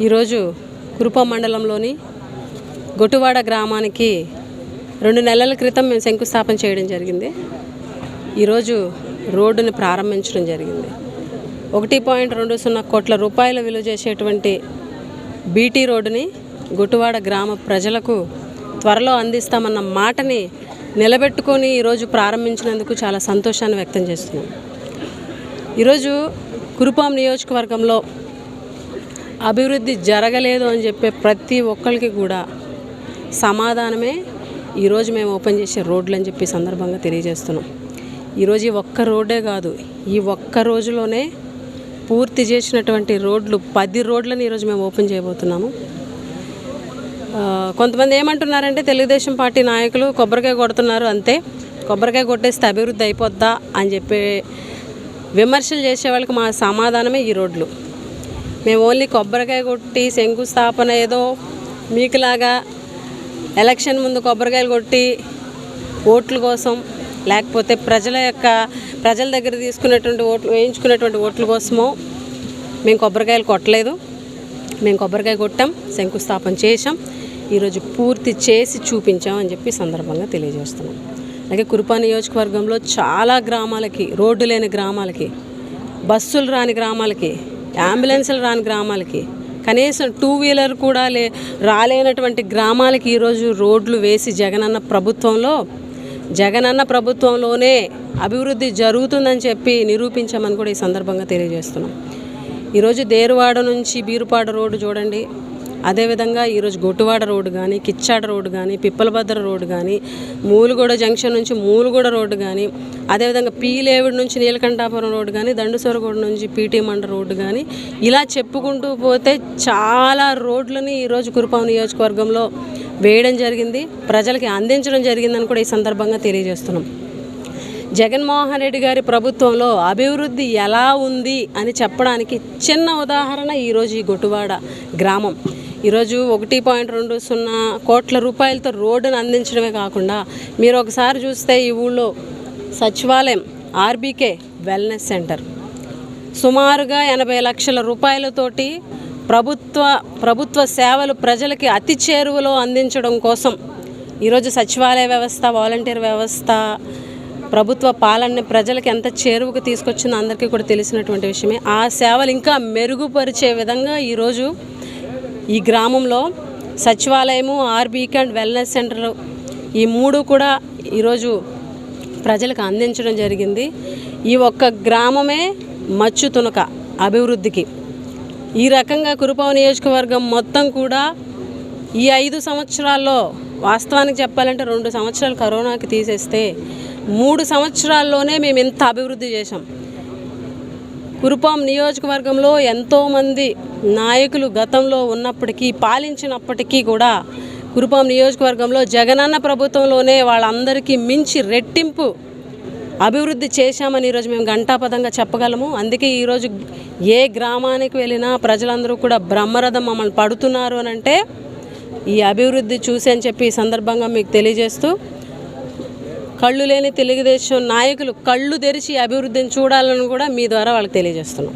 ఈరోజు కురుపాం మండలంలోని గొట్టువాడ గ్రామానికి 2 నెలల క్రితం మేము శంకుస్థాపన చేయడం జరిగింది. ఈరోజు రోడ్డుని ప్రారంభించడం జరిగింది. 1.20 కోట్ల రూపాయల విలువ చేసేటువంటి బీటీ రోడ్డుని గొట్టువాడ గ్రామ ప్రజలకు త్వరలో అందిస్తామన్న మాటని నిలబెట్టుకొని ఈరోజు ప్రారంభించినందుకు చాలా సంతోషాన్ని వ్యక్తం చేస్తున్నాం. ఈరోజు కురుపాం నియోజకవర్గంలో అభివృద్ధి జరగలేదు అని చెప్పే ప్రతి ఒక్కరికి కూడా సమాధానమే ఈరోజు మేము ఓపెన్ చేసే రోడ్లు అని చెప్పి సందర్భంగా తెలియజేస్తున్నాం. ఈరోజు ఈ ఒక్క రోడ్డే కాదు, ఈ ఒక్క రోజులోనే పూర్తి చేసినటువంటి రోడ్లు 10 రోడ్లను ఈరోజు మేము ఓపెన్ చేయబోతున్నాము. కొంతమంది ఏమంటున్నారంటే తెలుగుదేశం పార్టీ నాయకులు కొబ్బరికాయ కొడుతున్నారు, అంతే కొబ్బరికాయ కొట్టేస్తే అభివృద్ధి అయిపోద్దా అని చెప్పి విమర్శలు చేసే వాళ్ళకి మా సమాధానమే ఈ రోడ్లు. మేము ఓన్లీ కొబ్బరికాయ కొట్టి శంకుస్థాపన ఏదో మీకులాగా ఎలక్షన్ ముందు కొబ్బరికాయలు కొట్టి ఓట్ల కోసం, లేకపోతే ప్రజల దగ్గర తీసుకునేటువంటి ఓట్లు వేయించుకునేటువంటి ఓట్ల కోసమో మేము కొబ్బరికాయలు కొట్టలేదు. మేము కొబ్బరికాయ కొట్టాం, శంకుస్థాపన చేసాం, ఈరోజు పూర్తి చేసి చూపించాం అని చెప్పి సందర్భంగా తెలియజేస్తున్నాం. అలాగే కురుపాం నియోజకవర్గంలో చాలా గ్రామాలకి, రోడ్డు లేని గ్రామాలకి, బస్సులు రాని గ్రామాలకి, అంబులెన్సులు రాని గ్రామాలకి, కనీసం 2 వీలర్ కూడా రాలేనటువంటి గ్రామాలకి ఈరోజు రోడ్లు వేసి జగనన్న ప్రభుత్వంలోనే అభివృద్ధి జరుగుతుందని చెప్పి నిరూపించామని కూడా ఈ సందర్భంగా తెలియజేస్తున్నాం. ఈరోజు దేరువాడ నుంచి బీరుపాడ రోడ్డు చూడండి, అదేవిధంగా ఈరోజు గొట్టువాడ రోడ్డు కానీ, కిచ్చాడ రోడ్డు కానీ, పిప్పలభద్ర రోడ్డు కానీ, మూలుగూడ జంక్షన్ నుంచి మూలుగూడ రోడ్డు కానీ, అదేవిధంగా పీలేవుడి నుంచి నీలకంఠాపురం రోడ్డు కానీ, దండుసోరగూడ నుంచి పీటీ మండ రోడ్డు కానీ, ఇలా చెప్పుకుంటూ పోతే చాలా రోడ్లని ఈరోజు కురుపాం నియోజకవర్గంలో వేయడం జరిగింది, ప్రజలకి అందించడం జరిగిందని కూడా ఈ సందర్భంగా తెలియజేస్తున్నాం. జగన్మోహన్ రెడ్డి గారి ప్రభుత్వంలో అభివృద్ధి ఎలా ఉంది అని చెప్పడానికి చిన్న ఉదాహరణ ఈరోజు ఈ గొట్టువాడ గ్రామం. ఈరోజు 1.20 కోట్ల రూపాయలతో రోడ్డును అందించడమే కాకుండా మీరు ఒకసారి చూస్తే ఈ ఊళ్ళో సచివాలయం, ఆర్బీకే వెల్నెస్ సెంటర్, సుమారుగా 80 లక్షల రూపాయలతోటి ప్రభుత్వ సేవలు ప్రజలకి అతి చేరువలో అందించడం కోసం ఈరోజు సచివాలయ వ్యవస్థ, వాలంటీర్ వ్యవస్థ, ప్రభుత్వ పాలన ప్రజలకు ఎంత చేరువకు తీసుకొచ్చిందో అందరికీ కూడా తెలిసినటువంటి విషయమే. ఆ సేవలు ఇంకా మెరుగుపరిచే విధంగా ఈరోజు ఈ గ్రామంలో సచివాలయము, ఆర్బీకే అండ్ వెల్నెస్ సెంటర్, ఈ 3 కూడా ఈరోజు ప్రజలకు అందించడం జరిగింది. ఈ ఒక్క గ్రామమే మచ్చు తునక అభివృద్ధికి. ఈ రకంగా కురుపాం నియోజకవర్గం మొత్తం కూడా ఈ 5 సంవత్సరాల్లో, వాస్తవానికి చెప్పాలంటే 2 సంవత్సరాలు కరోనాకి తీసేస్తే 3 సంవత్సరాల్లోనే మేము ఇంత అభివృద్ధి చేశాం. కురుపాం నియోజకవర్గంలో ఎంతోమంది నాయకులు గతంలో ఉన్నప్పటికీ, పాలించినప్పటికీ కూడా కురుపాం నియోజకవర్గంలో జగనన్న ప్రభుత్వంలోనే వాళ్ళందరికీ మించి రెట్టింపు అభివృద్ధి చేశామని ఈరోజు మేము ఘంటాపథంగా చెప్పగలము. అందుకే ఈరోజు ఏ గ్రామానికి వెళ్ళినా ప్రజలందరూ కూడా బ్రహ్మరథం మమ్మల్ని పడుతున్నారు అని అంటే ఈ అభివృద్ధి చూసి అని చెప్పి ఈ సందర్భంగా మీకు తెలియజేస్తూ, కళ్ళు లేని తెలుగుదేశం నాయకులు కళ్ళు తెరిచి అభివృద్ధిని చూడాలని కూడా మీ ద్వారా వాళ్ళకి తెలియజేస్తున్నాం.